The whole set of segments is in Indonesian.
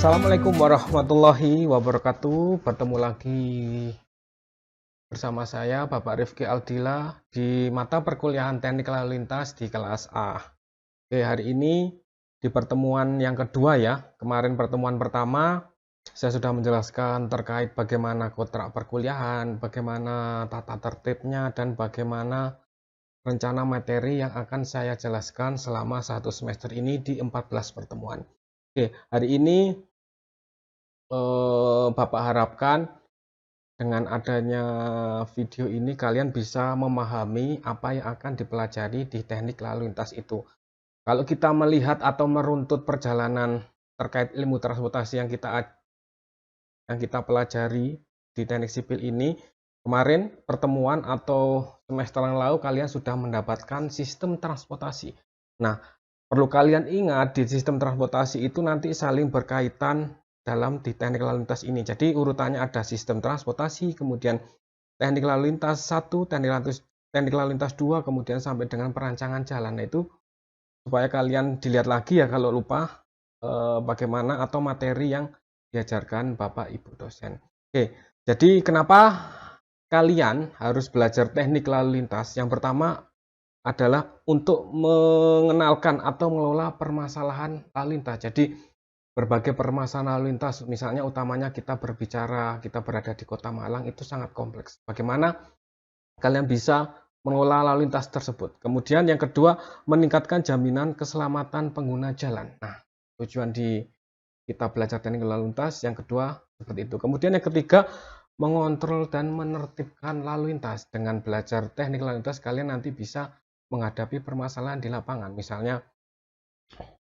Assalamualaikum warahmatullahi wabarakatuh. Bertemu lagi bersama saya Bapak Rifki Aldila di mata perkuliahan Teknik Lalu Lintas di kelas A. Oke, hari ini di pertemuan yang kedua ya. Kemarin pertemuan pertama saya sudah menjelaskan terkait bagaimana kontrak perkuliahan, bagaimana tata tertibnya, dan bagaimana rencana materi yang akan saya jelaskan selama satu semester ini di 14 pertemuan. Oke, hari ini Bapak harapkan dengan adanya video ini kalian bisa memahami apa yang akan dipelajari di teknik lalu lintas itu. Kalau kita melihat atau meruntut perjalanan terkait ilmu transportasi yang kita pelajari di teknik sipil ini, kemarin pertemuan atau semester yang lalu kalian sudah mendapatkan sistem transportasi. Nah, perlu kalian ingat di sistem transportasi itu nanti saling berkaitan dalam di teknik lalu lintas ini. Jadi urutannya ada sistem transportasi, kemudian teknik lalu lintas 1, teknik lalu lintas 2, kemudian sampai dengan perancangan jalan. Nah, itu supaya kalian dilihat lagi ya kalau lupa bagaimana atau materi yang diajarkan Bapak Ibu dosen. Oke, jadi kenapa kalian harus belajar teknik lalu lintas? Yang pertama adalah untuk mengenalkan atau mengelola permasalahan lalu lintas. Jadi berbagai permasalahan lalu lintas, misalnya utamanya kita berada di Kota Malang, itu sangat kompleks. Bagaimana kalian bisa mengelola lalu lintas tersebut. Kemudian yang kedua, meningkatkan jaminan keselamatan pengguna jalan. Nah, tujuan di kita belajar teknik lalu lintas yang kedua seperti itu. Kemudian yang ketiga, mengontrol dan menertibkan lalu lintas. Dengan belajar teknik lalu lintas, kalian nanti bisa menghadapi permasalahan di lapangan. Misalnya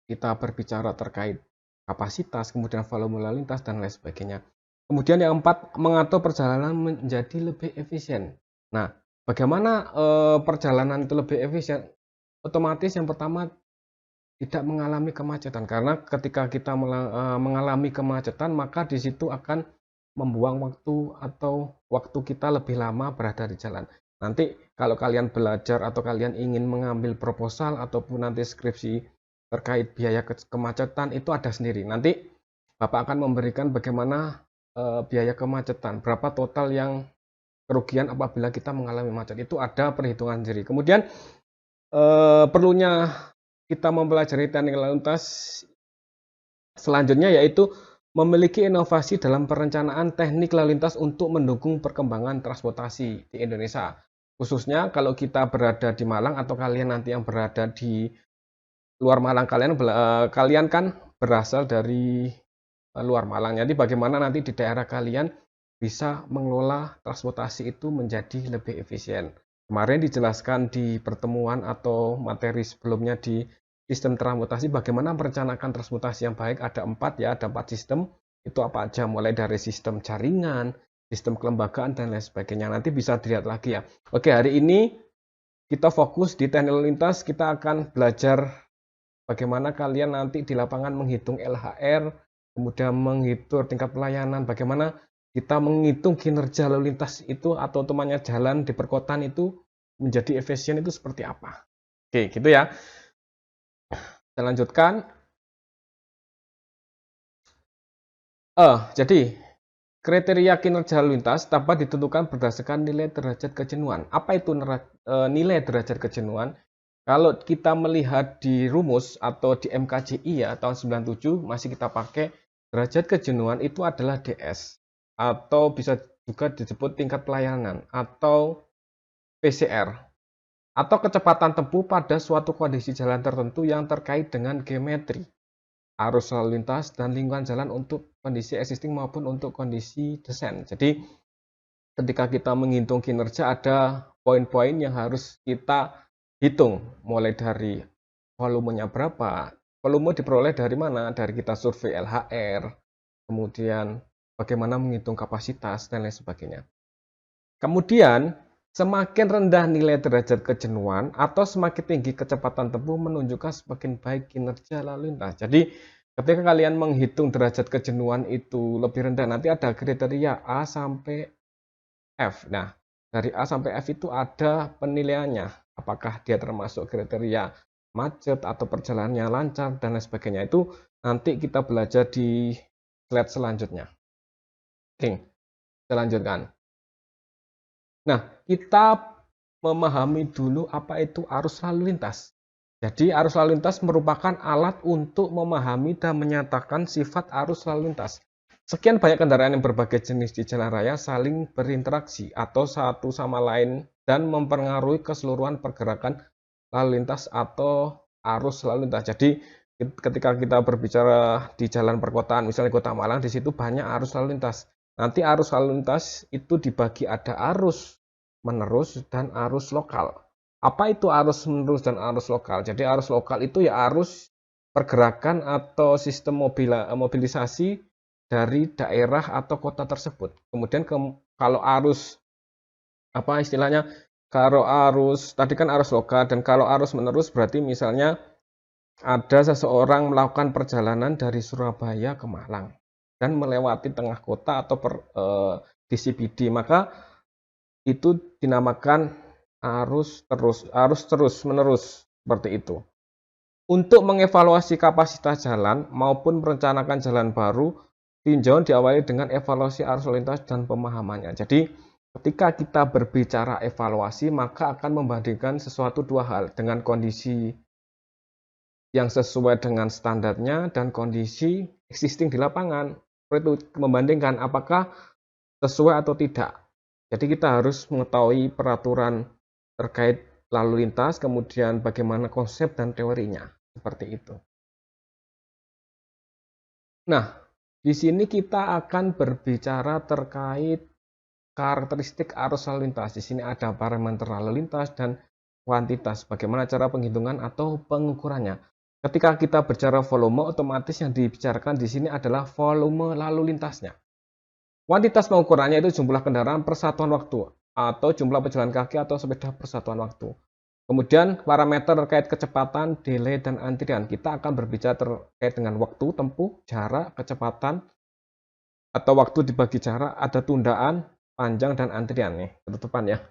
kita berbicara terkait kapasitas, kemudian volume lalu lintas, dan lain sebagainya. Kemudian yang keempat, mengatur perjalanan menjadi lebih efisien. Nah, bagaimana perjalanan itu lebih efisien? Otomatis yang pertama tidak mengalami kemacetan, karena ketika kita mengalami kemacetan, maka di situ akan membuang waktu atau waktu kita lebih lama berada di jalan. Nanti kalau kalian belajar atau kalian ingin mengambil proposal ataupun nanti skripsi terkait biaya kemacetan itu ada sendiri. Nanti Bapak akan memberikan bagaimana biaya kemacetan, berapa total yang kerugian apabila kita mengalami macet, itu ada perhitungan sendiri. Kemudian perlunya kita mempelajari teknik lalu lintas selanjutnya yaitu memiliki inovasi dalam perencanaan teknik lalu lintas untuk mendukung perkembangan transportasi di Indonesia. Khususnya kalau kita berada di Malang atau kalian nanti yang berada di luar Malang, kalian kan berasal dari luar Malang. Jadi bagaimana nanti di daerah kalian bisa mengelola transportasi itu menjadi lebih efisien. Kemarin dijelaskan di pertemuan atau materi sebelumnya di sistem transportasi, bagaimana merencanakan transportasi yang baik. Ada 4 sistem. Itu apa aja, mulai dari sistem jaringan, sistem kelembagaan, dan lain sebagainya. Nanti bisa dilihat lagi ya. Oke, hari ini kita fokus di teknik lalu lintas. Kita akan belajar bagaimana kalian nanti di lapangan menghitung LHR, kemudian menghitung tingkat pelayanan, bagaimana kita menghitung kinerja lalu lintas itu atau utamanya jalan di perkotaan itu menjadi efisien itu seperti apa. Oke, gitu ya. Kita lanjutkan. Jadi kriteria kinerja lalu lintas dapat ditentukan berdasarkan nilai derajat kejenuhan. Apa itu nilai derajat kejenuhan? Kalau kita melihat di rumus atau di MKJI ya tahun 97 masih kita pakai, derajat kejenuhan itu adalah DS atau bisa juga disebut tingkat pelayanan atau PCR atau kecepatan tempuh pada suatu kondisi jalan tertentu yang terkait dengan geometri, arus lalu lintas, dan lingkungan jalan untuk kondisi existing maupun untuk kondisi desain. Jadi ketika kita menghitung kinerja ada poin-poin yang harus kita hitung, mulai dari volumenya berapa. Volume diperoleh dari mana? Dari kita survei LHR, kemudian bagaimana menghitung kapasitas, dan lain sebagainya. Kemudian semakin rendah nilai derajat kejenuhan atau semakin tinggi kecepatan tempuh menunjukkan semakin baik kinerja lalu lintas. Jadi ketika kalian menghitung derajat kejenuhan itu lebih rendah, nanti ada kriteria A sampai F. Nah, dari A sampai F itu ada penilaiannya. Apakah dia termasuk kriteria macet atau perjalanannya lancar dan lain sebagainya. Itu nanti kita belajar di slide selanjutnya. Oke, kita lanjutkan. Nah, kita memahami dulu apa itu arus lalu lintas. Jadi arus lalu lintas merupakan alat untuk memahami dan menyatakan sifat arus lalu lintas. Sekian banyak kendaraan yang berbagai jenis di jalan raya saling berinteraksi atau satu sama lain dan mempengaruhi keseluruhan pergerakan lalu lintas atau arus lalu lintas. Jadi ketika kita berbicara di jalan perkotaan, misalnya Kota Malang, di situ banyak arus lalu lintas. Nanti arus lalu lintas itu dibagi ada arus menerus dan arus lokal. Apa itu arus menerus dan arus lokal? Jadi arus lokal itu ya arus pergerakan atau sistem mobilisasi dari daerah atau kota tersebut. Kemudian kalau arus apa istilahnya? Kalau arus tadi kan arus lokal, dan kalau arus menerus berarti misalnya ada seseorang melakukan perjalanan dari Surabaya ke Malang dan melewati tengah kota atau di CBD, maka itu dinamakan arus terus menerus seperti itu. Untuk mengevaluasi kapasitas jalan maupun merencanakan jalan baru, tinjauan diawali dengan evaluasi arus lalu lintas dan pemahamannya. Jadi ketika kita berbicara evaluasi, maka akan membandingkan sesuatu dua hal, dengan kondisi yang sesuai dengan standarnya dan kondisi existing di lapangan. Itu membandingkan apakah sesuai atau tidak. Jadi kita harus mengetahui peraturan terkait lalu lintas, kemudian bagaimana konsep dan teorinya, seperti itu. Nah, di sini kita akan berbicara terkait karakteristik arus lalu lintas. Di sini ada parameter lalu lintas dan kuantitas. Bagaimana cara penghitungan atau pengukurannya. Ketika kita bicara volume, otomatis yang dibicarakan di sini adalah volume lalu lintasnya. Kuantitas pengukurannya itu jumlah kendaraan per satuan waktu, atau jumlah pejalan kaki atau sepeda per satuan waktu. Kemudian parameter terkait kecepatan, delay, dan antrian. Kita akan berbicara terkait dengan waktu tempuh, jarak, kecepatan, atau waktu dibagi jarak, ada tundaan, panjang, dan antrian nih, penutupan ya.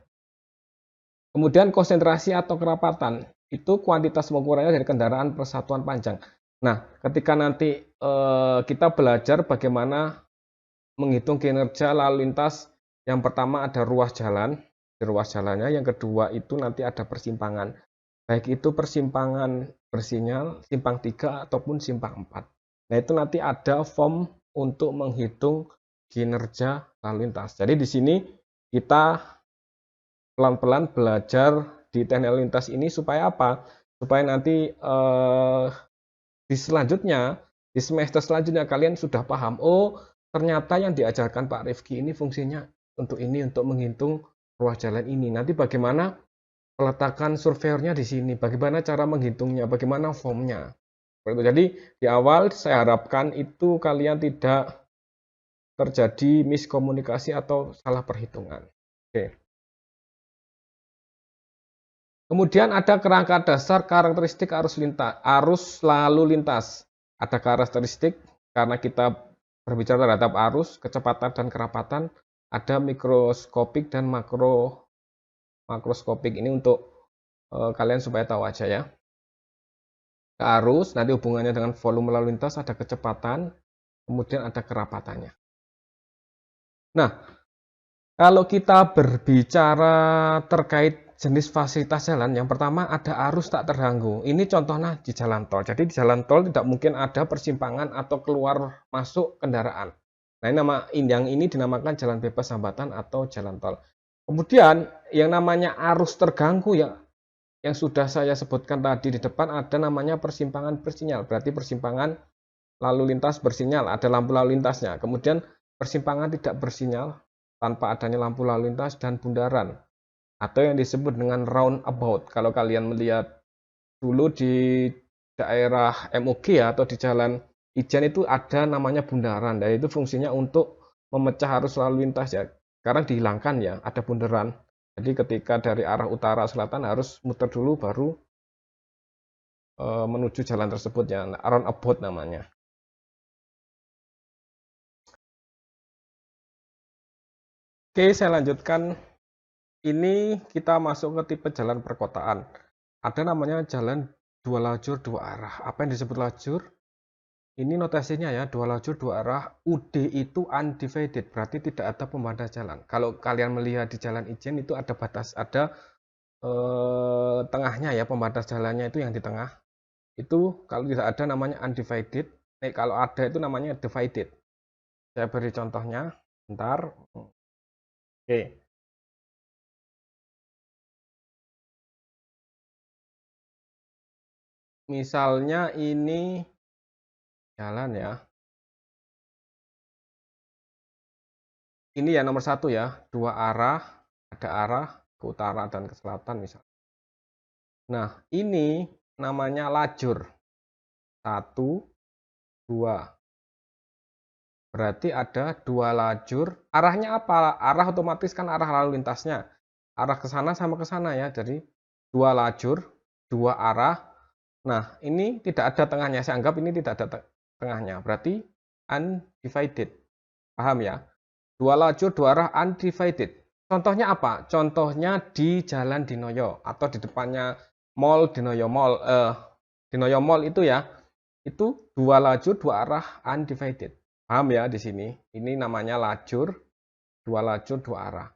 Kemudian konsentrasi atau kerapatan, itu kuantitas pengukurannya dari kendaraan per satuan panjang. Nah, ketika nanti kita belajar bagaimana menghitung kinerja lalu lintas, yang pertama ada ruas jalan, di ruas jalannya, yang kedua itu nanti ada persimpangan, baik itu persimpangan bersinyal, simpang 3 ataupun simpang 4. Nah, itu nanti ada form untuk menghitung kinerja lalu lintas. Jadi di sini kita pelan-pelan belajar di teknik lalu lintas ini supaya apa? Supaya nanti di selanjutnya, di semester selanjutnya kalian sudah paham, oh ternyata yang diajarkan Pak Rifki ini fungsinya untuk ini, untuk menghitung ruas jalan ini. Nanti bagaimana peletakan surveyornya di sini, bagaimana cara menghitungnya, bagaimana formnya. Jadi di awal saya harapkan itu kalian tidak terjadi miskomunikasi atau salah perhitungan. Oke. Kemudian ada kerangka dasar karakteristik arus lalu lintas. Ada karakteristik karena kita berbicara terhadap arus, kecepatan, dan kerapatan. Ada mikroskopik dan makroskopik. Ini untuk kalian supaya tahu aja ya. Arus nanti hubungannya dengan volume lalu lintas, ada kecepatan, kemudian ada kerapatannya. Nah, kalau kita berbicara terkait jenis fasilitas jalan, yang pertama ada arus tak terganggu. Ini contohnya di jalan tol. Jadi di jalan tol tidak mungkin ada persimpangan atau keluar masuk kendaraan. Nah, yang ini dinamakan jalan bebas hambatan atau jalan tol. Kemudian yang namanya arus terganggu yang sudah saya sebutkan tadi di depan, ada namanya persimpangan bersinyal. Berarti persimpangan lalu lintas bersinyal, ada lampu lalu lintasnya. Kemudian persimpangan tidak bersinyal tanpa adanya lampu lalu lintas dan bundaran, atau yang disebut dengan roundabout. Kalau kalian melihat dulu di daerah MUG ya, atau di Jalan Ijen itu ada namanya bundaran, dan itu fungsinya untuk memecah arus lalu lintas ya. Sekarang dihilangkan ya, ada bundaran. Jadi ketika dari arah utara selatan harus muter dulu baru menuju jalan tersebut ya, roundabout namanya. Oke, saya lanjutkan. Ini kita masuk ke tipe jalan perkotaan. Ada namanya jalan dua lajur dua arah. Apa yang disebut lajur? Ini notasinya ya, dua lajur, dua arah. UD itu undivided, berarti tidak ada pembatas jalan. Kalau kalian melihat di jalan ijen itu ada batas, ada tengahnya ya, pembatas jalannya itu yang di tengah. Itu kalau tidak ada namanya undivided. Kalau ada itu namanya divided. Saya beri contohnya, bentar. Oke. Misalnya ini jalan ya. Ini ya nomor satu ya, dua arah, ada arah ke utara dan ke selatan misalnya. Nah, ini namanya lajur. Satu, dua. Berarti ada dua lajur. Arahnya apa? Arah otomatis kan arah lalu lintasnya. Arah ke sana sama ke sana ya. Jadi dua lajur, dua arah. Nah, ini tidak ada tengahnya. Saya anggap ini tidak ada tengahnya. Berarti undivided. Paham ya? Dua lajur, dua arah undivided. Contohnya apa? Contohnya di Jalan Dinoyo atau di depannya Mall Dinoyo Mall. Dinoyo Mall itu ya. Itu dua lajur, dua arah undivided. Paham ya di sini? Ini namanya lajur, dua lajur, dua arah.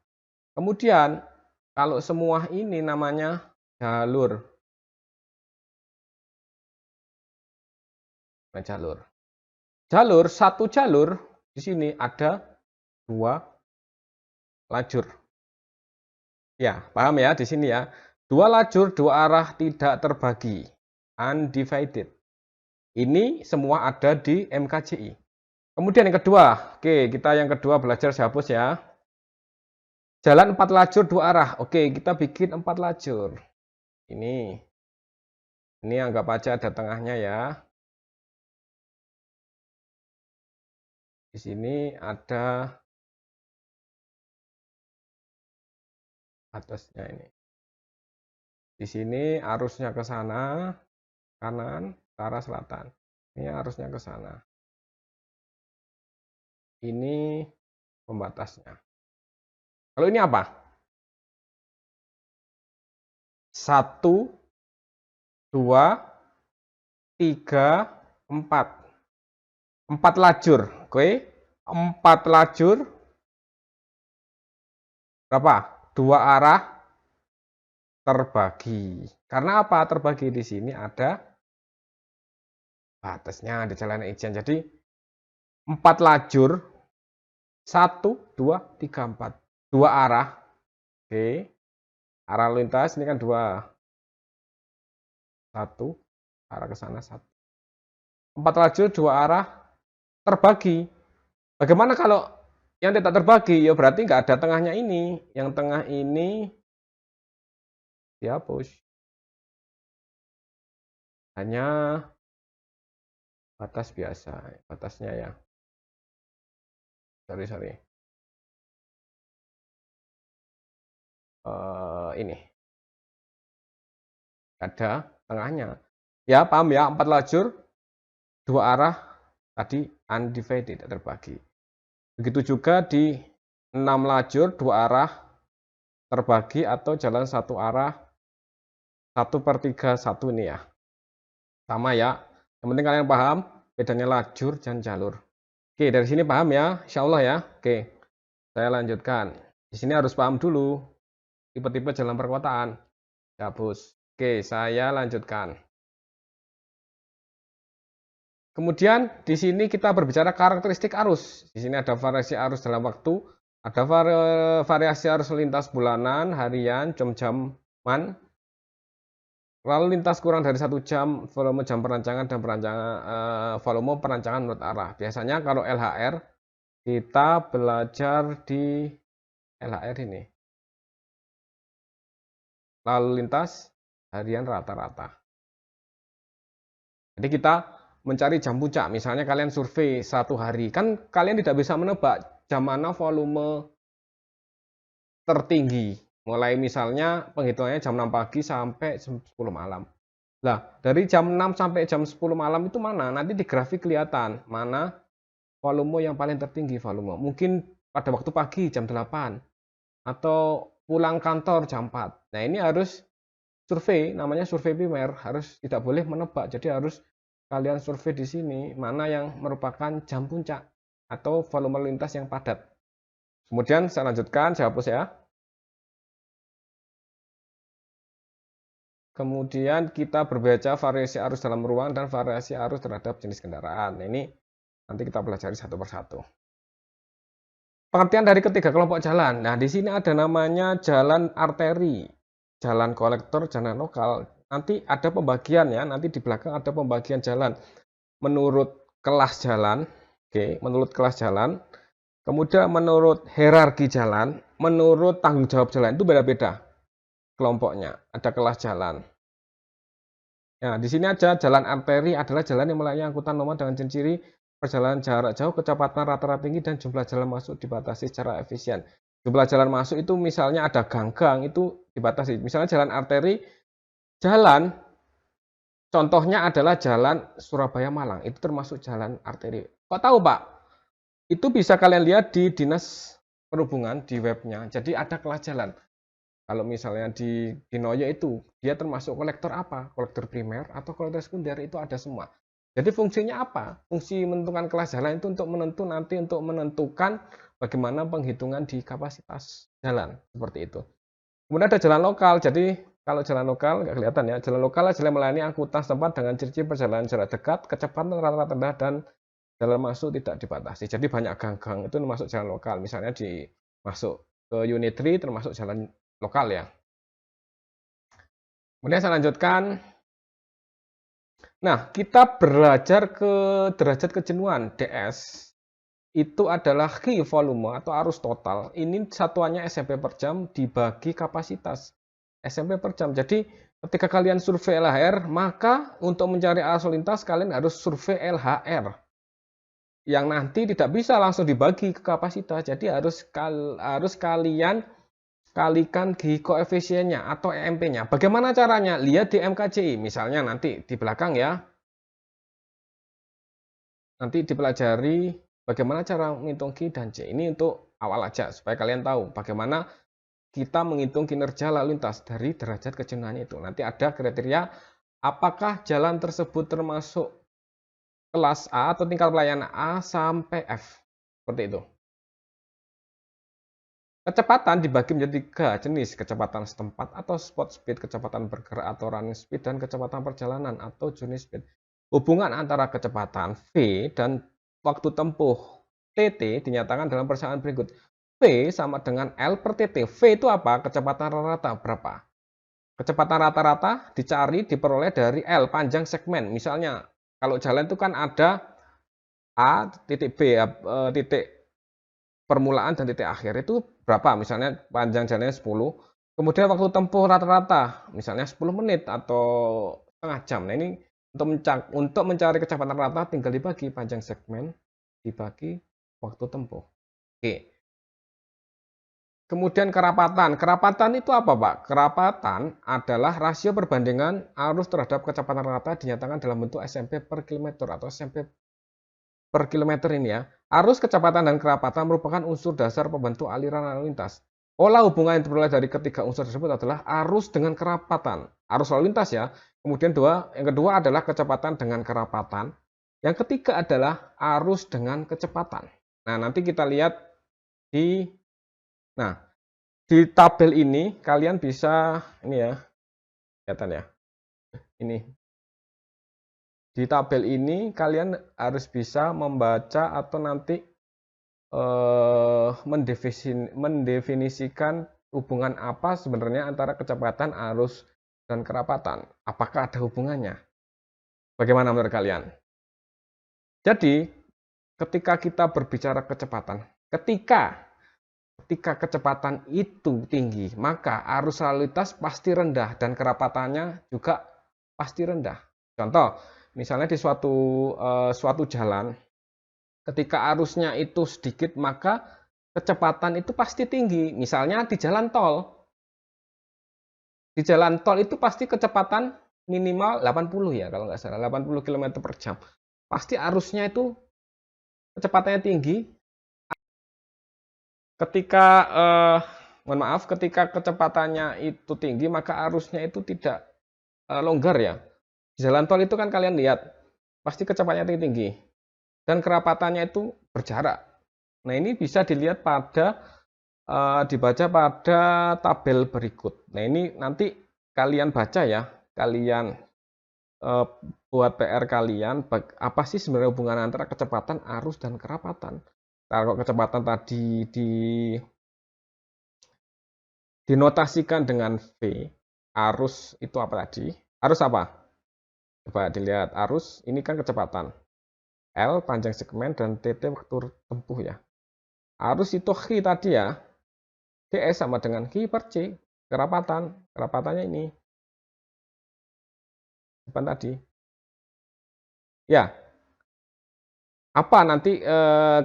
Kemudian, kalau semua ini namanya jalur. Nah, jalur. Jalur, satu jalur, di sini ada dua lajur. Ya, paham ya di sini ya? Dua lajur, dua arah tidak terbagi. Undivided. Ini semua ada di MKJI. Kemudian yang kedua, oke, kita yang kedua belajar saya hapus ya. Jalan 4 lajur 2 arah. Oke, kita bikin 4 lajur. Ini anggap aja ada tengahnya ya. Di sini ada atasnya ini. Di sini arusnya ke sana, kanan, ke arah selatan. Ini arusnya ke sana. Ini pembatasnya. Kalau ini apa? 1, 2, 3, 4. 4 lajur. Oke. 4 lajur. Berapa? 2 arah terbagi. Karena apa? Terbagi di sini ada batasnya di jalan ijen. Jadi 4 lajur, 1, 2, 3, 4. 2 arah. Oke. Arah lintas ini kan 2. 1, arah ke sana 1. 4 lajur, 2 arah terbagi. Bagaimana kalau yang tidak terbagi? Ya berarti nggak ada tengahnya ini. Yang tengah ini dihapus. Hanya batas biasa, batasnya ya. Sorry. Ini ada tengahnya. Ya, paham ya? 4 lajur, 2 arah tadi undivided, tidak terbagi. Begitu juga di 6 lajur, 2 arah terbagi atau jalan satu arah 1/3 1 ini ya. Sama ya. Yang penting kalian paham bedanya lajur dan jalur. Oke, dari sini paham ya? Insya Allah ya. Oke, saya lanjutkan. Di sini harus paham dulu tipe-tipe jalan perkotaan. Hapus. Oke, saya lanjutkan. Kemudian di sini kita berbicara karakteristik arus. Di sini ada variasi arus dalam waktu, ada variasi arus lintas bulanan, harian, jam-jaman, lalu lintas kurang dari 1 jam, volume jam perancangan dan volume perancangan menurut arah. Biasanya kalau LHR kita belajar di LHR ini. Lalu lintas harian rata-rata. Jadi kita mencari jam puncak. Misalnya kalian survei 1 hari, kan kalian tidak bisa menebak jam mana volume tertinggi. Mulai misalnya penghitungannya jam 6 pagi sampai jam 10 malam. Nah, dari jam 6 sampai jam 10 malam itu mana? Nanti di grafik kelihatan mana volume yang paling tertinggi volume. Mungkin pada waktu pagi jam 8 atau pulang kantor jam 4. Nah, ini harus survei, namanya survei primer, harus tidak boleh menebak. Jadi harus kalian survei di sini mana yang merupakan jam puncak atau volume lalu lintas yang padat. Kemudian saya lanjutkan, saya hapus ya. Kemudian kita berbaca variasi arus dalam ruang dan variasi arus terhadap jenis kendaraan. Nah, ini nanti kita pelajari satu persatu. Pengertian dari ketiga kelompok jalan. Nah, di sini ada namanya jalan arteri, jalan kolektor, jalan lokal. Nanti ada pembagian ya, nanti di belakang ada pembagian jalan menurut kelas jalan. Oke, menurut kelas jalan. Kemudian menurut hierarki jalan, menurut tanggung jawab jalan itu beda-beda kelompoknya, ada kelas jalan. Nah, di sini aja jalan arteri adalah jalan yang melayani angkutan umum dengan ciri perjalanan jarak jauh, kecepatan rata-rata tinggi, dan jumlah jalan masuk dibatasi secara efisien. Jumlah jalan masuk itu misalnya ada gang-gang itu dibatasi. Misalnya jalan arteri, jalan contohnya adalah jalan Surabaya Malang, itu termasuk jalan arteri. Kok tahu Pak? Itu bisa kalian lihat di Dinas Perhubungan di webnya. Jadi ada kelas jalan. Kalau misalnya di Noyo itu, dia termasuk kolektor apa? Kolektor primer atau kolektor sekunder, itu ada semua. Jadi fungsinya apa? Fungsi menentukan kelas jalan itu untuk menentukan bagaimana penghitungan di kapasitas jalan, seperti itu. Kemudian ada jalan lokal. Jadi kalau jalan lokal, nggak kelihatan ya. Jalan lokal adalah jalan melayani angkutan setempat dengan ciri-ciri perjalanan jarak dekat, kecepatan rata-rata rendah, dan jalan masuk tidak dibatasi. Jadi banyak gang-gang itu termasuk jalan lokal. Misalnya masuk ke unit 3 termasuk jalan lokal ya. Kemudian saya lanjutkan. Nah, kita belajar ke derajat kejenuhan DS. Itu adalah key volume atau arus total. Ini satuannya SMP per jam dibagi kapasitas SMP per jam. Jadi ketika kalian survei LHR, maka untuk mencari arus lintas kalian harus survei LHR. Yang nanti tidak bisa langsung dibagi ke kapasitas. Jadi harus kalian kalikan di koefisiennya atau EMP-nya. Bagaimana caranya? Lihat di MKJI. Misalnya nanti di belakang ya. Nanti dipelajari bagaimana cara menghitung Q dan C. Ini untuk awal aja supaya kalian tahu bagaimana kita menghitung kinerja lalu lintas dari derajat kejenuhan itu. Nanti ada kriteria apakah jalan tersebut termasuk kelas A atau tingkat pelayanan A sampai F. Seperti itu. Kecepatan dibagi menjadi 3 jenis, kecepatan setempat atau spot speed, kecepatan bergerak atau running speed, dan kecepatan perjalanan atau journey speed. Hubungan antara kecepatan V dan waktu tempuh TT dinyatakan dalam persamaan berikut. V sama dengan L per TT. V itu apa? Kecepatan rata-rata berapa? Kecepatan rata-rata dicari diperoleh dari L, panjang segmen. Misalnya, kalau jalan itu kan ada A, titik B, titik permulaan dan titik akhir itu berapa? Misalnya panjang jalannya 10, kemudian waktu tempuh rata-rata misalnya 10 menit atau setengah jam. Nah, ini untuk mencari kecepatan rata tinggal dibagi panjang segmen dibagi waktu tempuh. Oke. Kemudian kerapatan. Kerapatan itu apa, Pak? Kerapatan adalah rasio perbandingan arus terhadap kecepatan rata dinyatakan dalam bentuk SMP per kilometer atau SMP per kilometer ini ya. Arus, kecepatan, dan kerapatan merupakan unsur dasar pembentuk aliran lalu lintas. Pola hubungan yang diperoleh dari ketiga unsur tersebut adalah arus dengan kerapatan. Arus lalu lintas ya. Kemudian yang kedua adalah kecepatan dengan kerapatan. Yang ketiga adalah arus dengan kecepatan. Nah, nanti kita lihat di tabel ini kalian bisa ini ya. Kelihatan ya. Ini. Di tabel ini kalian harus bisa membaca atau nanti mendefinisikan hubungan apa sebenarnya antara kecepatan, arus, dan kerapatan. Apakah ada hubungannya? Bagaimana menurut kalian? Jadi, ketika kita berbicara kecepatan, ketika kecepatan itu tinggi, maka arus lalu lintas pasti rendah dan kerapatannya juga pasti rendah. Contoh, misalnya di suatu jalan, ketika arusnya itu sedikit, maka kecepatan itu pasti tinggi. Misalnya di jalan tol. Di jalan tol itu pasti kecepatan minimal 80 ya, kalau nggak salah, 80 km per jam. Pasti arusnya itu kecepatannya tinggi. Ketika kecepatannya itu tinggi, maka arusnya itu tidak longgar ya. Di jalan tol itu kan kalian lihat, pasti kecepatannya tinggi. Dan kerapatannya itu berjarak. Nah, ini bisa dilihat pada dibaca pada tabel berikut. Nah, ini nanti kalian baca ya, kalian buat PR kalian, apa sih sebenarnya hubungan antara kecepatan, arus, dan kerapatan. Kalau kecepatan tadi dinotasikan dengan V, arus itu apa tadi? Arus apa? Coba dilihat, arus ini kan kecepatan. L panjang segmen dan TT waktu tempuh ya. Arus itu Q tadi ya. DS sama dengan Q per C. Kerapatan. Kerapatannya ini. Depan tadi. Ya. Apa nanti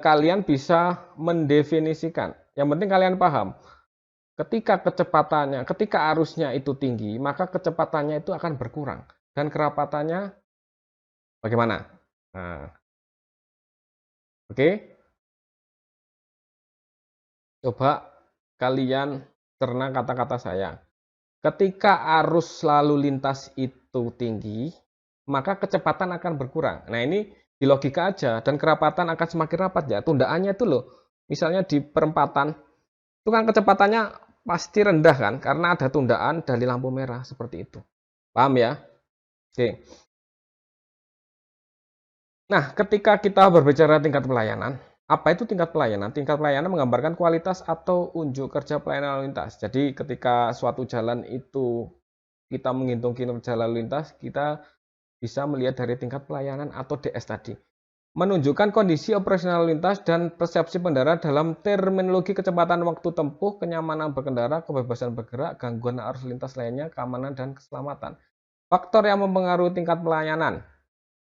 kalian bisa mendefinisikan. Yang penting kalian paham. Ketika kecepatannya, ketika arusnya itu tinggi, maka kecepatannya itu akan berkurang. Dan kerapatannya bagaimana? Nah, oke. Coba kalian cerna kata-kata saya. Ketika arus lalu lintas itu tinggi, maka kecepatan akan berkurang. Nah, ini di logika aja, dan kerapatan akan semakin rapat ya. Tundaannya itu loh, misalnya di perempatan, itu kan kecepatannya pasti rendah kan, karena ada tundaan dari lampu merah, seperti itu. Paham ya? Oke. Nah, ketika kita berbicara tingkat pelayanan, apa itu tingkat pelayanan? Tingkat pelayanan menggambarkan kualitas atau unjuk kerja pelayanan lalu lintas. Jadi, ketika suatu jalan itu kita menghitung kinerja lalu lintas, kita bisa melihat dari tingkat pelayanan atau DS tadi. Menunjukkan kondisi operasional lalu lintas dan persepsi pengendara dalam terminologi kecepatan waktu tempuh, kenyamanan berkendara, kebebasan bergerak, gangguan arus lintas lainnya, keamanan dan keselamatan. Faktor yang mempengaruhi tingkat pelayanan.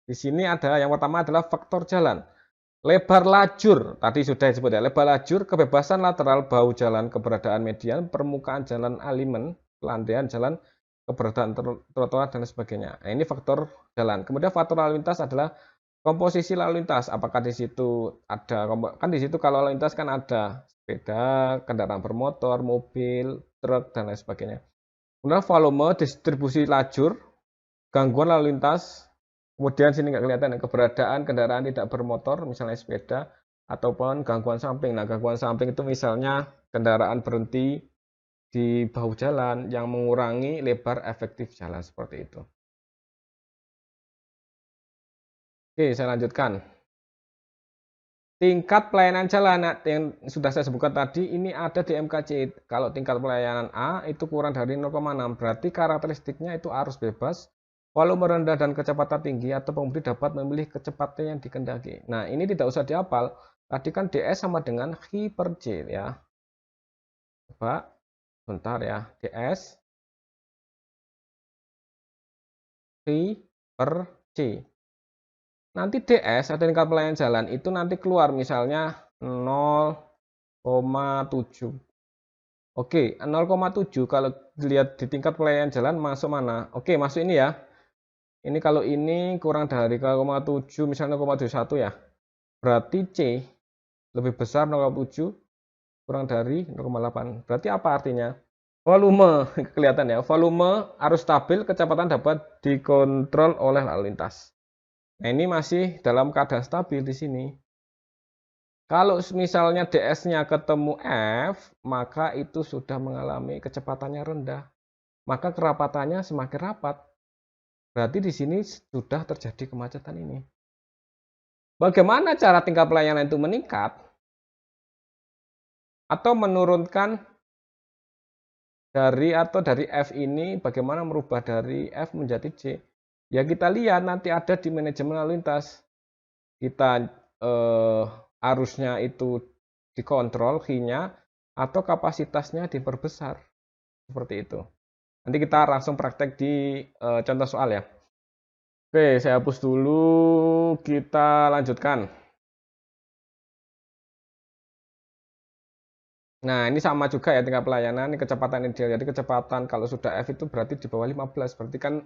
Di sini ada yang pertama adalah faktor jalan. Lebar lajur, tadi sudah disebut ya, lebar lajur, kebebasan lateral bahu jalan, keberadaan median, permukaan jalan alimen, pelandaian jalan, keberadaan trotoar dan sebagainya. Nah, ini faktor jalan. Kemudian faktor lalu lintas adalah komposisi lalu lintas. Apakah di situ ada, kan di situ kalau lalu lintas kan ada sepeda, kendaraan bermotor, mobil, truk dan lain sebagainya. Kemudian volume, distribusi lajur, gangguan lalu lintas. Kemudian sini nggak kelihatan keberadaan kendaraan tidak bermotor, misalnya sepeda, ataupun gangguan samping. Nah, gangguan samping itu misalnya kendaraan berhenti di bahu jalan yang mengurangi lebar efektif jalan seperti itu. Oke, saya lanjutkan. Tingkat pelayanan jalan yang sudah saya sebutkan tadi ini ada di MKC. Kalau tingkat pelayanan A itu kurang dari 0,6, berarti karakteristiknya itu arus bebas, volume rendah dan kecepatan tinggi, atau pengemudi dapat memilih kecepatan yang dikehendaki. Nah, ini tidak usah dihafal. Tadi kan DS sama dengan Q per C ya. Coba bentar ya. DS Q per C. Nanti DS atau tingkat pelayanan jalan itu nanti keluar misalnya 0,7. Oke, 0,7 kalau dilihat di tingkat pelayanan jalan masuk mana? Oke, masuk ini ya. Ini kalau ini kurang dari 0,7 misalnya 0,71 ya. Berarti C lebih besar 0,7 kurang dari 0,8. Berarti apa artinya? Volume kelihatan ya. Volume arus stabil, kecepatan dapat dikontrol oleh lalu lintas. Nah, ini masih dalam keadaan stabil di sini. Kalau misalnya DS-nya ketemu F, maka itu sudah mengalami kecepatannya rendah. Maka kerapatannya semakin rapat. Berarti di sini sudah terjadi kemacetan ini. Bagaimana cara tingkat pelayanan itu meningkat? Atau menurunkan dari F ini, bagaimana merubah dari F menjadi C? Ya kita lihat nanti ada di manajemen lalu lintas. Kita arusnya itu dikontrol Q-nya atau kapasitasnya diperbesar. Seperti itu. Nanti kita langsung praktek di contoh soal ya. Oke, saya hapus dulu. Kita lanjutkan. Nah, ini sama juga ya tingkat pelayanan. Ini kecepatan ideal. Jadi kecepatan kalau sudah F itu berarti di bawah 15. Berarti kan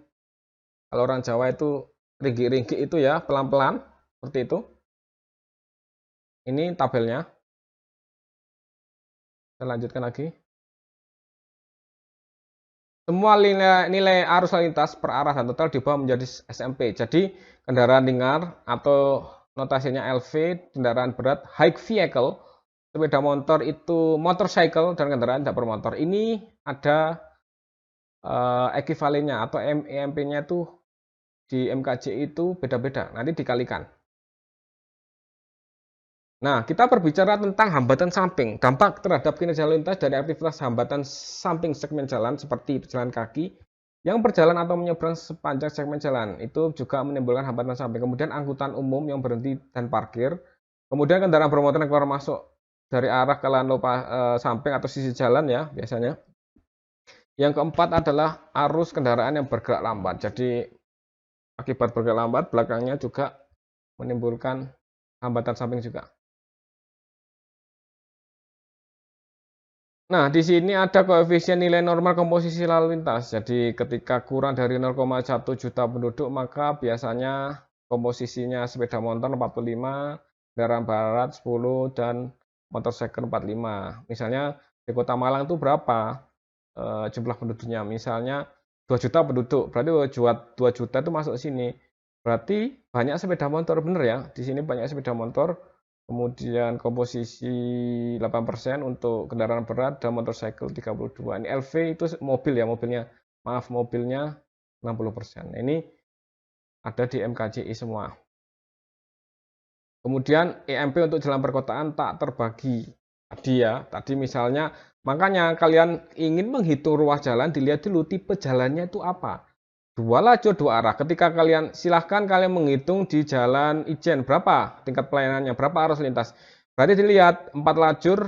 kalau orang Jawa itu ringgi-ringgi itu ya, pelan-pelan. Seperti itu. Ini tabelnya. Kita lanjutkan lagi. Semua nilai arus lalu lintas per arah dan total diubah menjadi SMP. Jadi kendaraan ringan atau notasinya LV, kendaraan berat high vehicle, sepeda motor itu motorcycle, dan kendaraan tidak bermotor. Ini ada ekivalennya atau EMP-nya itu di MKJ itu beda-beda. Nanti dikalikan. Nah, kita berbicara tentang hambatan samping. Dampak terhadap kinerja lalu lintas dari aktivitas hambatan samping segmen jalan seperti pejalan kaki yang berjalan atau menyeberang sepanjang segmen jalan. Itu juga menimbulkan hambatan samping. Kemudian angkutan umum yang berhenti dan parkir. Kemudian kendaraan bermotor yang keluar masuk dari arah ke lahan samping atau sisi jalan ya biasanya. Yang keempat adalah arus kendaraan yang bergerak lambat. Jadi akibat bergerak lambat, belakangnya juga menimbulkan hambatan samping juga. Nah, di sini ada koefisien nilai normal komposisi lalu lintas. Jadi ketika kurang dari 0,1 juta penduduk, maka biasanya komposisinya sepeda motor 45, kendaraan berat 10, dan motorcycle 45. Misalnya di Kota Malang itu berapa jumlah penduduknya? Misalnya 2 juta penduduk, berarti 2 juta itu masuk sini. Berarti banyak sepeda motor, bener ya? Di sini banyak sepeda motor. Kemudian komposisi 8% untuk kendaraan berat dan motorcycle 32. Ini LV itu mobil ya, mobilnya. Maaf, mobilnya 60%. Ini ada di MKJI semua. Kemudian EMP untuk jalan perkotaan tak terbagi. Tadi misalnya, makanya kalian ingin menghitung ruas jalan, dilihat dulu tipe jalannya itu apa. 2 lajur 2 arah. Ketika silahkan kalian menghitung di jalan Ijen berapa tingkat pelayanannya, berapa arus lintas. Berarti dilihat 4 lajur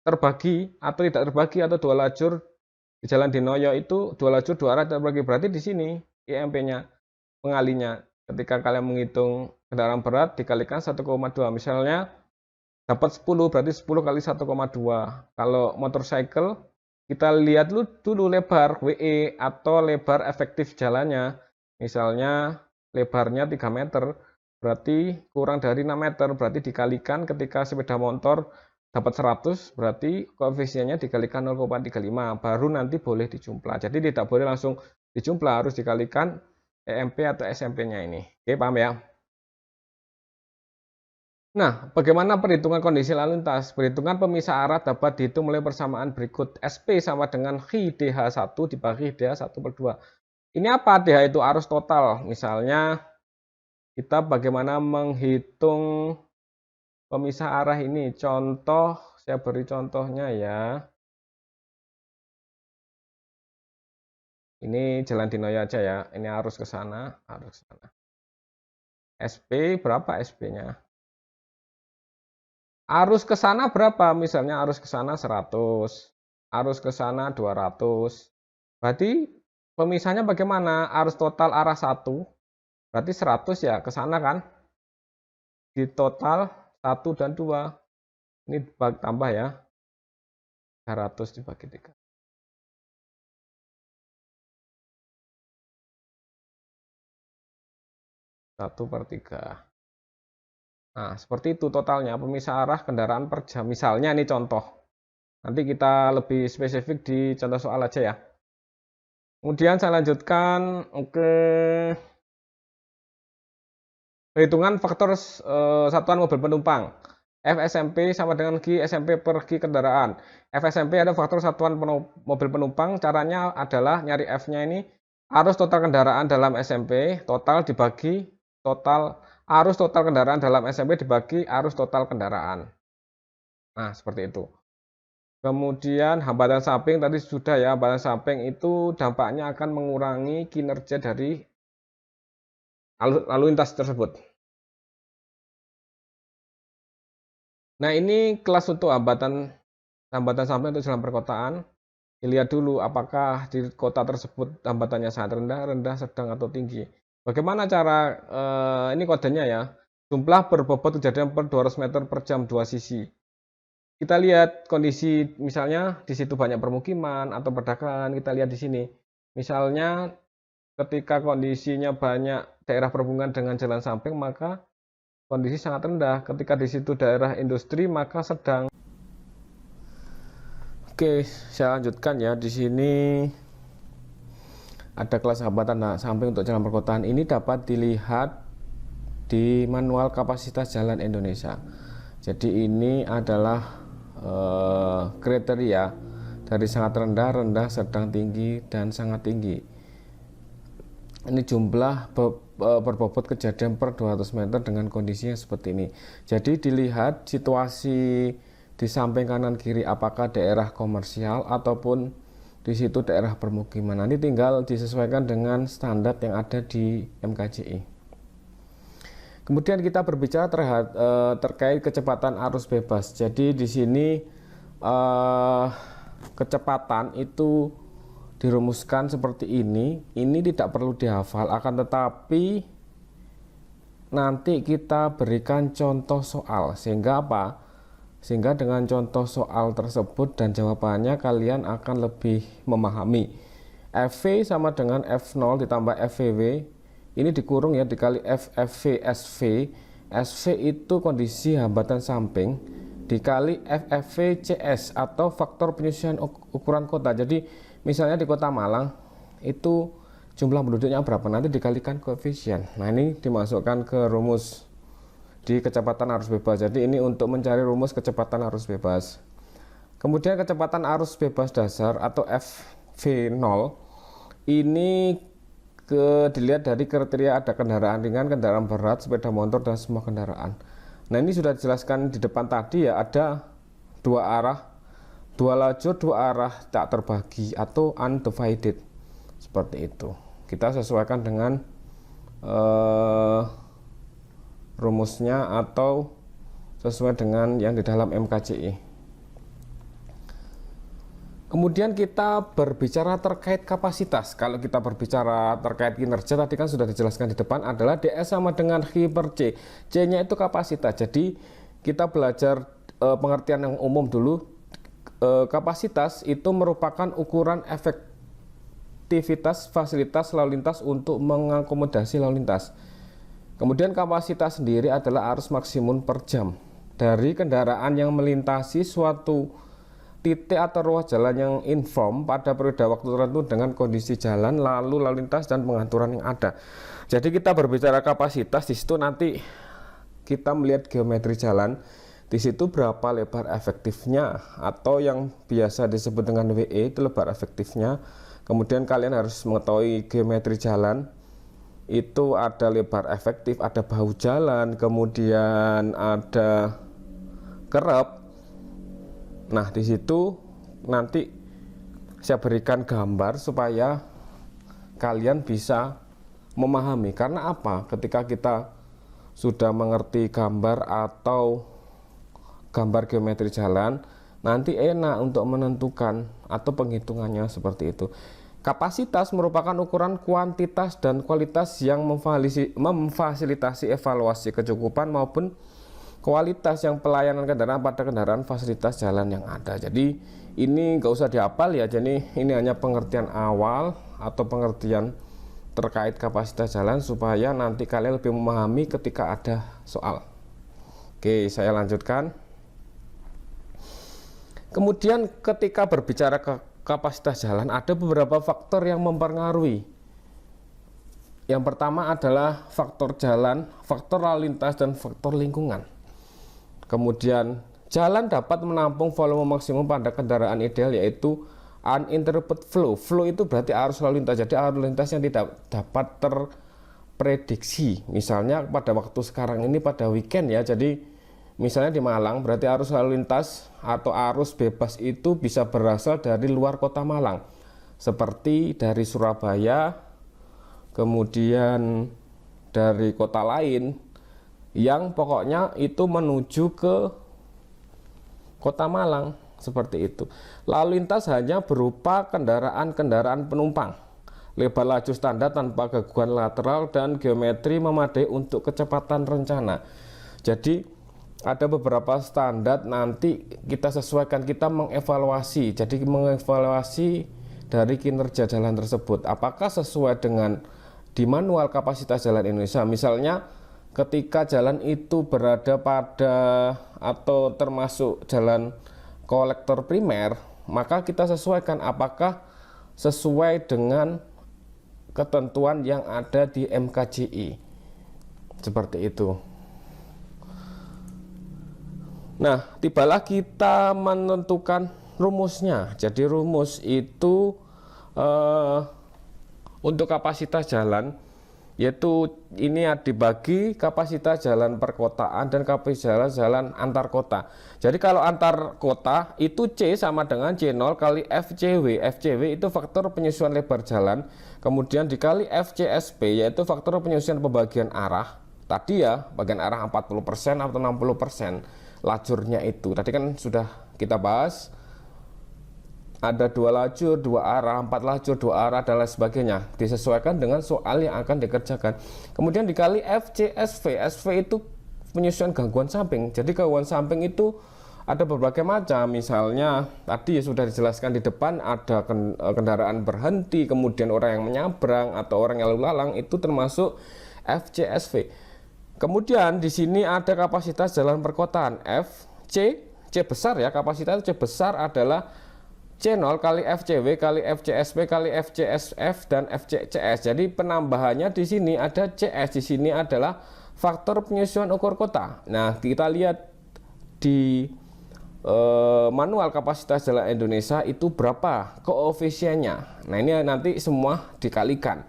terbagi atau tidak terbagi, atau 2 lajur di jalan Dinoyo itu 2 lajur 2 arah terbagi. Berarti di sini IMP-nya pengalinya. Ketika kalian menghitung kendaraan berat dikalikan 1,2. Misalnya dapat 10, berarti 10 kali 1,2. Kalau motorcycle kita lihat dulu lebar WE atau lebar efektif jalannya. Misalnya lebarnya 3 meter, berarti kurang dari 6 meter, berarti dikalikan ketika sepeda motor dapat 100, berarti koefisiennya dikalikan 0,35, baru nanti boleh dijumlah. Jadi tidak boleh langsung dijumlah, harus dikalikan EMP atau SMP-nya ini. Oke, paham ya? Nah, bagaimana perhitungan kondisi lalu lintas? Perhitungan pemisah arah dapat dihitung mulai persamaan berikut. SP sama dengan HI-DH1 dibagi DH1/2. Ini apa? DH itu arus total. Misalnya, kita bagaimana menghitung pemisah arah ini. Contoh, saya beri contohnya ya. Ini jalan Dinoyo aja ya. Ini arus ke sana, arus ke sana. SP berapa SP-nya? Arus ke sana berapa? Misalnya arus ke sana 100, arus ke sana 200. Berarti pemisahnya bagaimana? Arus total arah 1, berarti 100 ya ke sana kan? Di total 1 dan 2. Ini tambah ya. 300 dibagi 3. 1/3. Nah, seperti itu totalnya pemisah arah kendaraan per jam. Misalnya ini contoh. Nanti kita lebih spesifik di contoh soal aja ya. Kemudian saya lanjutkan. Oke. Perhitungan faktor satuan mobil penumpang. FSMP sama dengan G SMP per G kendaraan. FSMP ada faktor satuan mobil penumpang. Caranya adalah nyari F-nya ini arus total kendaraan dalam SMP total dibagi total arus total kendaraan dalam SMP dibagi arus total kendaraan. Nah, seperti itu. Kemudian hambatan samping tadi sudah ya, hambatan samping itu dampaknya akan mengurangi kinerja dari lalu lintas tersebut. Nah, ini kelas untuk hambatan samping untuk jalan perkotaan. Dilihat dulu apakah di kota tersebut hambatannya sangat rendah, sedang atau tinggi. Bagaimana cara ini kodenya ya? Jumlah berbobot kejadian per 200 meter per jam 2 sisi. Kita lihat kondisi misalnya di situ banyak permukiman atau perdagangan, kita lihat di sini. Misalnya ketika kondisinya banyak daerah perhubungan dengan jalan samping, maka kondisi sangat rendah. Ketika di situ daerah industri, maka sedang. Oke, saya lanjutkan ya. Di sini ada kelas hambatan samping untuk jalan perkotaan. Ini dapat dilihat di manual kapasitas jalan Indonesia. Jadi ini adalah kriteria dari sangat rendah, rendah, sedang tinggi, dan sangat tinggi. Ini jumlah berbobot kejadian per 200 meter dengan kondisinya seperti ini. Jadi dilihat situasi di samping kanan kiri, apakah daerah komersial ataupun di situ daerah permukiman. Nanti tinggal disesuaikan dengan standar yang ada di MKJI. Kemudian kita berbicara terkait kecepatan arus bebas. Jadi di sini kecepatan itu dirumuskan seperti ini. Ini tidak perlu dihafal, akan tetapi nanti kita berikan contoh soal, sehingga apa? Sehingga dengan contoh soal tersebut dan jawabannya kalian akan lebih memahami. FV sama dengan F0 ditambah FVW, ini dikurung ya, dikali FFV SV. SV itu kondisi hambatan samping, dikali FFV CS atau faktor penyusuan ukuran kota. Jadi misalnya di kota Malang itu jumlah penduduknya berapa, nanti dikalikan koefisien. Nah ini dimasukkan ke rumus di kecepatan arus bebas. Jadi ini untuk mencari rumus kecepatan arus bebas. Kemudian kecepatan arus bebas dasar atau FV0 ini dilihat dari kriteria ada kendaraan ringan, kendaraan berat, sepeda motor, dan semua kendaraan. Nah ini sudah dijelaskan di depan tadi ya, ada dua arah, dua lajur, dua arah tak terbagi atau undivided, seperti itu. Kita sesuaikan dengan rumusnya atau sesuai dengan yang di dalam MKJI. Kemudian kita berbicara terkait kapasitas. Kalau kita berbicara terkait kinerja, tadi kan sudah dijelaskan di depan, adalah DS sama dengan Q per C. C-nya itu kapasitas. Jadi kita belajar pengertian yang umum dulu. Kapasitas itu merupakan ukuran efektivitas fasilitas lalu lintas untuk mengakomodasi lalu lintas. Kemudian kapasitas sendiri adalah arus maksimum per jam dari kendaraan yang melintasi suatu titik atau ruas jalan yang inform pada periode waktu tertentu dengan kondisi jalan, lalu lintas, dan pengaturan yang ada. Jadi kita berbicara kapasitas, di situ nanti kita melihat geometri jalan, di situ berapa lebar efektifnya atau yang biasa disebut dengan WE itu lebar efektifnya. Kemudian kalian harus mengetahui geometri jalan. Itu ada lebar efektif, ada bahu jalan, kemudian ada kerep. Nah, di situ nanti saya berikan gambar supaya kalian bisa memahami. Karena apa? Ketika kita sudah mengerti gambar atau gambar geometri jalan, nanti enak untuk menentukan atau penghitungannya seperti itu. Kapasitas merupakan ukuran kuantitas dan kualitas yang memfasilitasi evaluasi kecukupan maupun kualitas yang pelayanan kendaraan pada kendaraan fasilitas jalan yang ada. Jadi ini nggak usah dihafal ya, jadi ini hanya pengertian awal atau pengertian terkait kapasitas jalan supaya nanti kalian lebih memahami ketika ada soal. Oke, saya lanjutkan. Kemudian ketika berbicara kapasitas jalan, ada beberapa faktor yang mempengaruhi. Yang pertama adalah faktor jalan, faktor lalu lintas, dan faktor lingkungan. Kemudian jalan dapat menampung volume maksimum pada kendaraan ideal, yaitu uninterrupted flow. Flow itu berarti arus lalu lintas, jadi arus lalu lintas yang tidak dapat terprediksi. Misalnya pada waktu sekarang ini pada weekend ya, jadi misalnya di Malang, berarti arus lalu lintas atau arus bebas itu bisa berasal dari luar kota Malang, seperti dari Surabaya, kemudian dari kota lain, yang pokoknya itu menuju ke kota Malang, seperti itu. Lalu lintas hanya berupa kendaraan-kendaraan penumpang, lebar laju standar tanpa gangguan lateral, dan geometri memadai untuk kecepatan rencana. Jadi ada beberapa standar, nanti kita sesuaikan, kita mengevaluasi. Jadi mengevaluasi dari kinerja jalan tersebut, apakah sesuai dengan di manual kapasitas jalan Indonesia. Misalnya ketika jalan itu berada pada atau termasuk jalan kolektor primer, maka kita sesuaikan apakah sesuai dengan ketentuan yang ada di MKJI. Seperti itu. Nah, tibalah kita menentukan rumusnya. Jadi rumus itu untuk kapasitas jalan, yaitu ini dibagi kapasitas jalan perkotaan dan kapasitas jalan antar kota. Jadi kalau antar kota itu C sama dengan C0 kali FCW. FCW itu faktor penyesuaian lebar jalan, kemudian dikali FCSP yaitu faktor penyesuaian pembagian arah. Tadi ya, bagian arah 40% atau 60% lajurnya itu. Tadi kan sudah kita bahas. Ada 2 lajur, 2 arah, 4 lajur, 2 arah, dan lain sebagainya. Disesuaikan dengan soal yang akan dikerjakan. Kemudian dikali FCSV. SV itu penyesuaian gangguan samping. Jadi gangguan samping itu ada berbagai macam. Misalnya tadi sudah dijelaskan di depan, ada kendaraan berhenti, kemudian orang yang menyabrang atau orang yang lalu lalang, itu termasuk FCSV. Kemudian di sini ada kapasitas jalan perkotaan FC, C besar ya, kapasitas C besar adalah C0 kali FCW kali FCSP kali FCSF dan FCCS. Jadi penambahannya di sini ada CS, di sini adalah faktor penyesuaian ukur kota. Nah, kita lihat di manual kapasitas jalan Indonesia itu berapa koefisiennya. Nah, ini nanti semua dikalikan.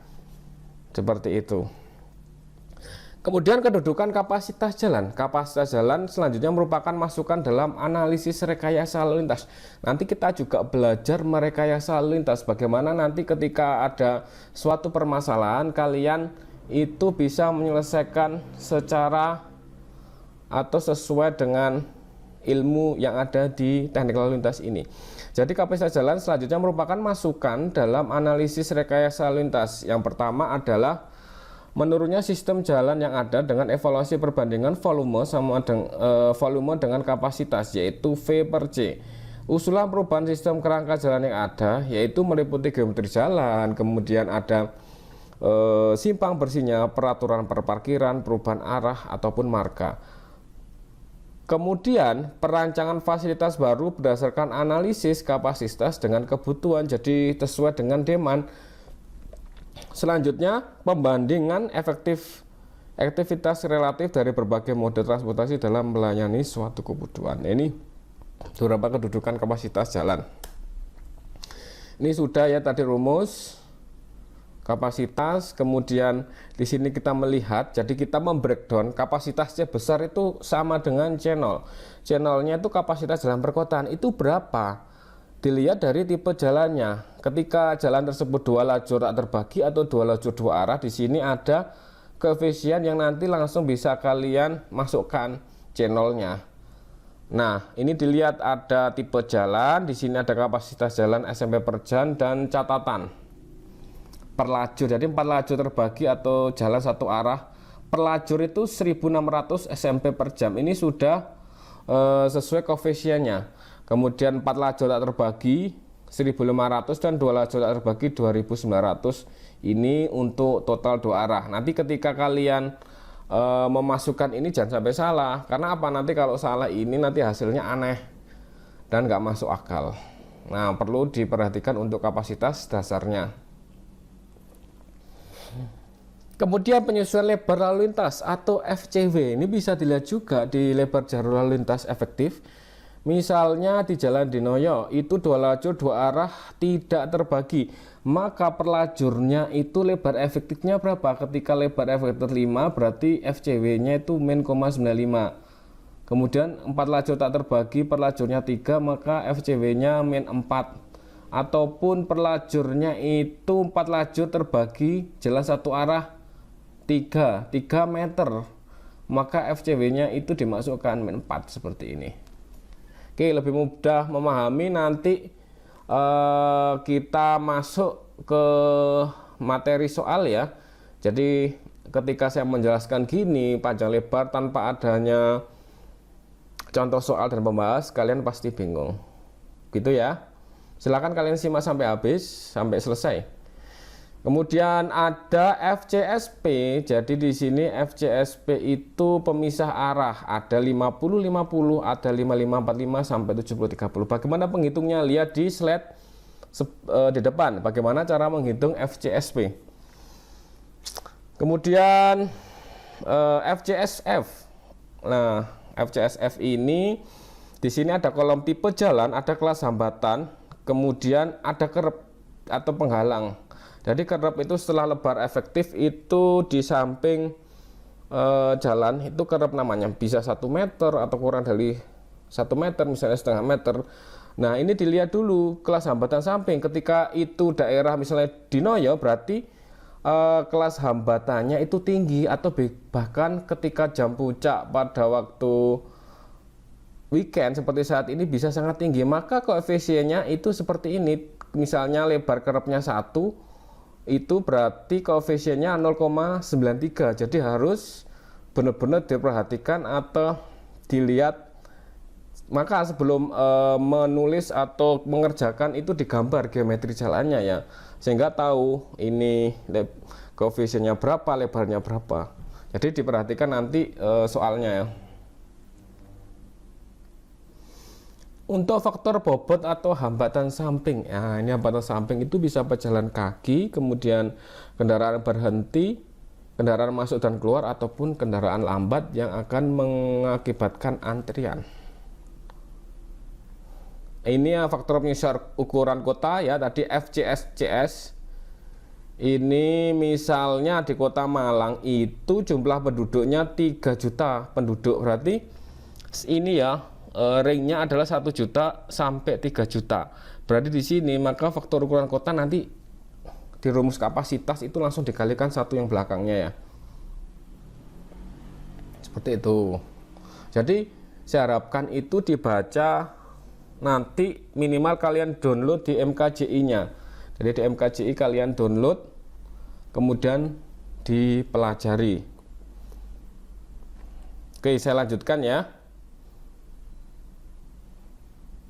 Seperti itu. Kemudian kedudukan kapasitas jalan. Kapasitas jalan selanjutnya merupakan masukan dalam analisis rekayasa lalu lintas. Nanti kita juga belajar merekayasa lalu lintas. Bagaimana nanti ketika ada suatu permasalahan, kalian itu bisa menyelesaikan secara atau sesuai dengan ilmu yang ada di teknik lalu lintas ini. Jadi kapasitas jalan selanjutnya merupakan masukan dalam analisis rekayasa lalu lintas. Yang pertama adalah menurunnya sistem jalan yang ada dengan evaluasi perbandingan volume sama volume dengan kapasitas, yaitu V per C. Usulan perubahan sistem kerangka jalan yang ada yaitu meliputi geometri jalan, kemudian ada simpang bersihnya, peraturan perparkiran, perubahan arah ataupun marka. Kemudian perancangan fasilitas baru berdasarkan analisis kapasitas dengan kebutuhan, jadi sesuai dengan demand. Selanjutnya, pembandingan efektivitas relatif dari berbagai mode transportasi dalam melayani suatu kebutuhan. Ini beberapa kedudukan kapasitas jalan. Ini sudah ya tadi rumus kapasitas. Kemudian di sini kita melihat, jadi kita membreakdown kapasitasnya besar itu sama dengan channel. Channelnya itu kapasitas jalan perkotaan itu berapa? Dilihat dari tipe jalannya. Ketika jalan tersebut 2 lajur tak terbagi atau 2 lajur 2 arah, di sini ada koefisien yang nanti langsung bisa kalian masukkan channelnya. Nah, ini dilihat ada tipe jalan, di sini ada kapasitas jalan SMP per jam dan catatan per lajur. Jadi 4 lajur terbagi atau jalan satu arah per lajur itu 1600 SMP per jam. Ini sudah sesuai koefisiennya. Kemudian 4 lajur tak terbagi 1500 dan 2 lajur tak terbagi 2900. Ini untuk total 2 arah. Nanti ketika kalian memasukkan ini jangan sampai salah. Karena apa? Nanti kalau salah ini nanti hasilnya aneh dan nggak masuk akal. Nah, perlu diperhatikan untuk kapasitas dasarnya. Kemudian penyesuaian lebar lalu lintas atau FCW. Ini bisa dilihat juga di lebar jalur lalu lintas efektif. Misalnya di Jalan Dinoyo itu 2 lajur 2 arah tidak terbagi, maka per lajurnya itu lebar efektifnya berapa? Ketika lebar efektif 5 berarti FCW nya itu min 0,95. Kemudian 4 lajur tak terbagi, per lajurnya 3, maka FCW nya min 4. Ataupun per lajurnya itu 4 lajur terbagi jalan satu arah 3 meter, maka FCW nya itu dimasukkan min 4 seperti ini. Oke, lebih mudah memahami nanti kita masuk ke materi soal ya. Jadi ketika saya menjelaskan gini panjang lebar tanpa adanya contoh soal dan pembahas, kalian pasti bingung. Gitu ya. Silakan kalian simak sampai habis, sampai selesai. Kemudian ada FCSP. Jadi di sini FCSP itu pemisah arah, ada 50-50, ada 55-45 sampai 70-30. Bagaimana penghitungnya? Lihat di slide di depan. Bagaimana cara menghitung FCSP? Kemudian FCSF. Nah, FCSF ini di sini ada kolom tipe jalan, ada kelas hambatan, kemudian ada kerep atau penghalang. Jadi kerep itu setelah lebar efektif itu di samping jalan itu kerep namanya, bisa 1 meter atau kurang dari 1 meter, misalnya setengah meter. Nah, ini dilihat dulu kelas hambatan samping. Ketika itu daerah misalnya dinoyo, berarti kelas hambatannya itu tinggi, atau bahkan ketika jam puncak pada waktu weekend seperti saat ini bisa sangat tinggi. Maka koefisiennya itu seperti ini. Misalnya lebar kerepnya 1, itu berarti koefisiennya 0,93. Jadi harus benar-benar diperhatikan atau dilihat. Maka sebelum menulis atau mengerjakan itu digambar geometri jalannya ya, sehingga tahu ini koefisiennya berapa, lebarnya berapa. Jadi diperhatikan nanti soalnya ya. Untuk faktor bobot atau hambatan samping, nah ini hambatan samping itu bisa pejalan kaki, kemudian kendaraan berhenti, kendaraan masuk dan keluar, ataupun kendaraan lambat yang akan mengakibatkan antrian. Ini ya faktor penyesuaian ukuran kota ya, tadi FCSCS. Ini misalnya di Kota Malang itu jumlah penduduknya 3 juta penduduk, berarti ini ya ringnya adalah 1 juta sampai 3 juta. Berarti di sini maka faktor ukuran kota nanti di rumus kapasitas itu langsung dikalikan 1 yang belakangnya ya. Seperti itu. Jadi saya harapkan itu dibaca, nanti minimal kalian download di MKJI-nya. Jadi di MKJI kalian download, kemudian dipelajari. Oke, saya lanjutkan ya.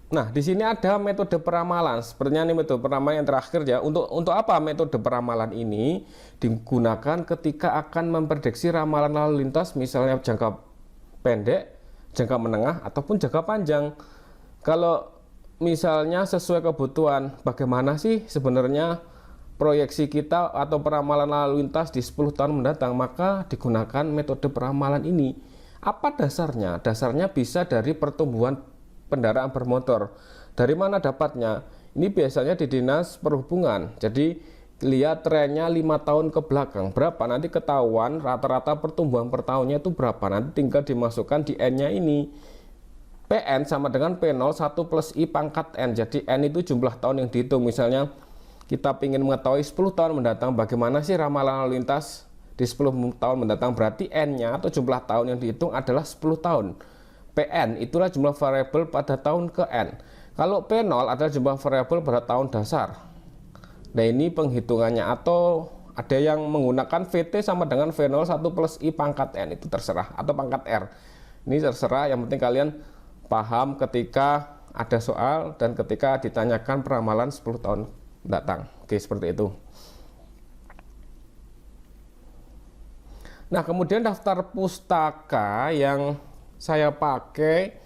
Nah, di sini ada metode peramalan. Sepertinya ini metode peramalan yang terakhir ya. Untuk apa metode peramalan ini digunakan ketika akan memprediksi ramalan lalu lintas, misalnya jangka pendek, jangka menengah, ataupun jangka panjang. Kalau misalnya sesuai kebutuhan, bagaimana sih sebenarnya proyeksi kita atau peramalan lalu lintas di 10 tahun mendatang, maka digunakan metode peramalan ini. Apa dasarnya? Dasarnya bisa dari pertumbuhan kendaraan bermotor. Dari mana dapatnya? Ini biasanya di Dinas Perhubungan. Jadi lihat trennya 5 tahun ke belakang berapa, nanti ketahuan rata-rata pertumbuhan per tahunnya itu berapa. Nanti tinggal dimasukkan di N-nya ini. PN sama dengan P0 1 plus I pangkat N. Jadi N itu jumlah tahun yang dihitung. Misalnya kita ingin mengetahui 10 tahun mendatang bagaimana sih ramalan lalu lintas di 10 tahun mendatang, berarti N-nya atau jumlah tahun yang dihitung adalah 10 tahun. PN itulah jumlah variabel pada tahun ke N. Kalau P0 adalah jumlah variabel pada tahun dasar. Nah, ini penghitungannya, atau ada yang menggunakan VT sama dengan V0 1 plus I pangkat N, itu terserah, atau pangkat R. Ini terserah, yang penting kalian paham ketika ada soal dan ketika ditanyakan peramalan 10 tahun mendatang. Oke, seperti itu. Nah, kemudian daftar pustaka yang saya pakai,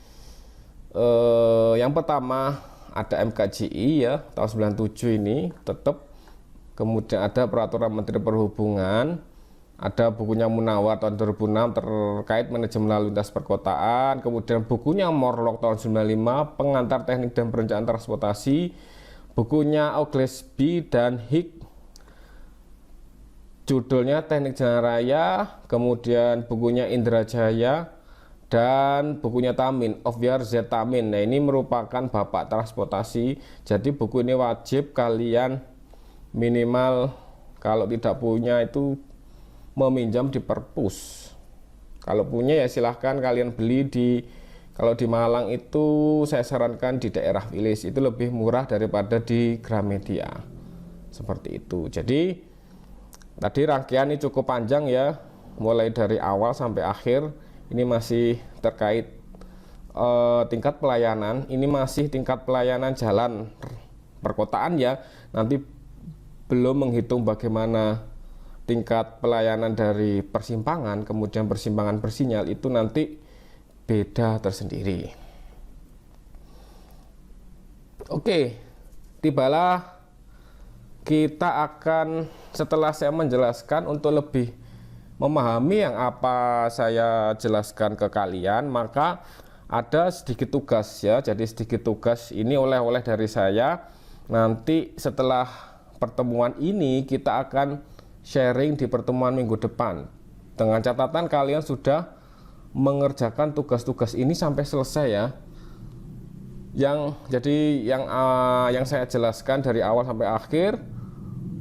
yang pertama ada MKJI ya, tahun 97 ini tetap. Kemudian ada peraturan Menteri Perhubungan, ada bukunya Munawar tahun 2006 terkait manajemen lalu lintas perkotaan, kemudian bukunya Morlock tahun 95 pengantar teknik dan perencanaan transportasi, bukunya Oglesby dan Hick judulnya Teknik Jalan Raya, kemudian bukunya Indrajaya, dan bukunya Tamin, Ofyar Z Tamin. Nah, ini merupakan bapak transportasi. Jadi buku ini wajib kalian minimal, kalau tidak punya itu meminjam di perpus. Kalau punya ya silahkan kalian beli di, kalau di Malang itu saya sarankan di daerah Wilis, itu lebih murah daripada di Gramedia. Seperti itu. Jadi tadi rangkaian ini cukup panjang ya, mulai dari awal sampai akhir. Ini masih terkait tingkat pelayanan. Ini masih tingkat pelayanan jalan perkotaan ya. Nanti belum menghitung bagaimana tingkat pelayanan dari persimpangan, kemudian persimpangan bersinyal, itu nanti beda tersendiri. Oke, tibalah kita akan, setelah saya menjelaskan untuk lebih memahami yang apa saya jelaskan ke kalian, maka ada sedikit tugas ya. Jadi sedikit tugas ini oleh-oleh dari saya. Nanti setelah pertemuan ini kita akan sharing di pertemuan minggu depan. Dengan catatan kalian sudah mengerjakan tugas-tugas ini sampai selesai ya. Yang saya jelaskan dari awal sampai akhir,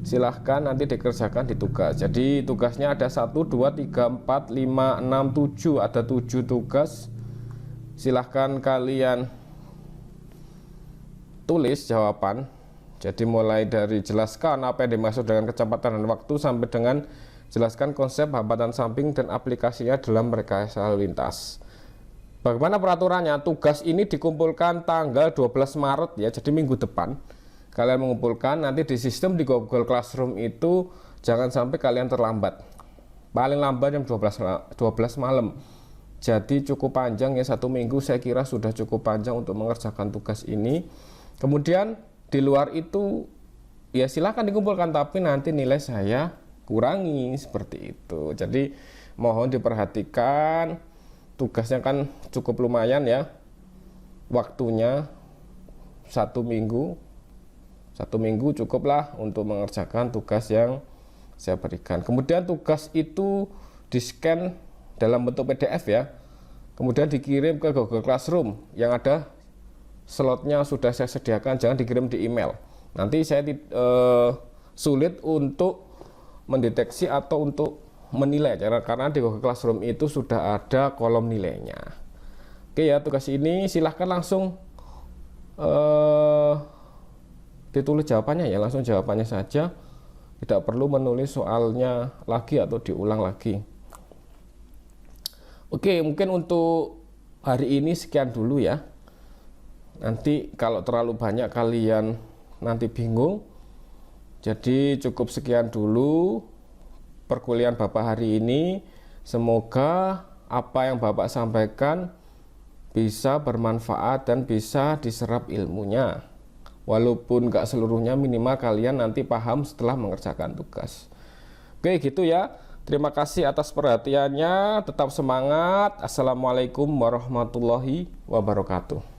silahkan nanti dikerjakan di tugas. Jadi tugasnya ada 1, 2, 3, 4, 5, 6, 7. Ada 7 tugas. Silahkan kalian tulis jawaban. Jadi mulai dari jelaskan apa yang dimaksud dengan kecepatan dan waktu, sampai dengan jelaskan konsep hambatan samping dan aplikasinya dalam rekayasa lalu lintas. Bagaimana peraturannya? Tugas ini dikumpulkan tanggal 12 Maret ya, jadi minggu depan. Kalian mengumpulkan, nanti di sistem di Google Classroom itu jangan sampai kalian terlambat. Paling lambat jam 12 malam. Jadi cukup panjang ya, 1 minggu saya kira sudah cukup panjang untuk mengerjakan tugas ini. Kemudian di luar itu ya silahkan dikumpulkan, tapi nanti nilai saya kurangi seperti itu. Jadi mohon diperhatikan, tugasnya kan cukup lumayan ya, waktunya 1 minggu. 1 minggu cukuplah untuk mengerjakan tugas yang saya berikan. Kemudian tugas itu di scan dalam bentuk PDF ya, kemudian dikirim ke Google Classroom yang ada slotnya sudah saya sediakan, jangan dikirim di email. Nanti saya sulit untuk mendeteksi atau untuk menilai, karena di Google Classroom itu sudah ada kolom nilainya. Oke ya, tugas ini silahkan langsung ditulis jawabannya ya, langsung jawabannya saja, tidak perlu menulis soalnya lagi atau diulang lagi. Oke, mungkin untuk hari ini sekian dulu ya. Nanti kalau terlalu banyak kalian nanti bingung. Jadi cukup sekian dulu perkuliahan Bapak hari ini. Semoga apa yang Bapak sampaikan bisa bermanfaat dan bisa diserap ilmunya. Walaupun nggak seluruhnya, minimal kalian nanti paham setelah mengerjakan tugas. Oke gitu ya. Terima kasih atas perhatiannya. Tetap semangat. Assalamualaikum warahmatullahi wabarakatuh.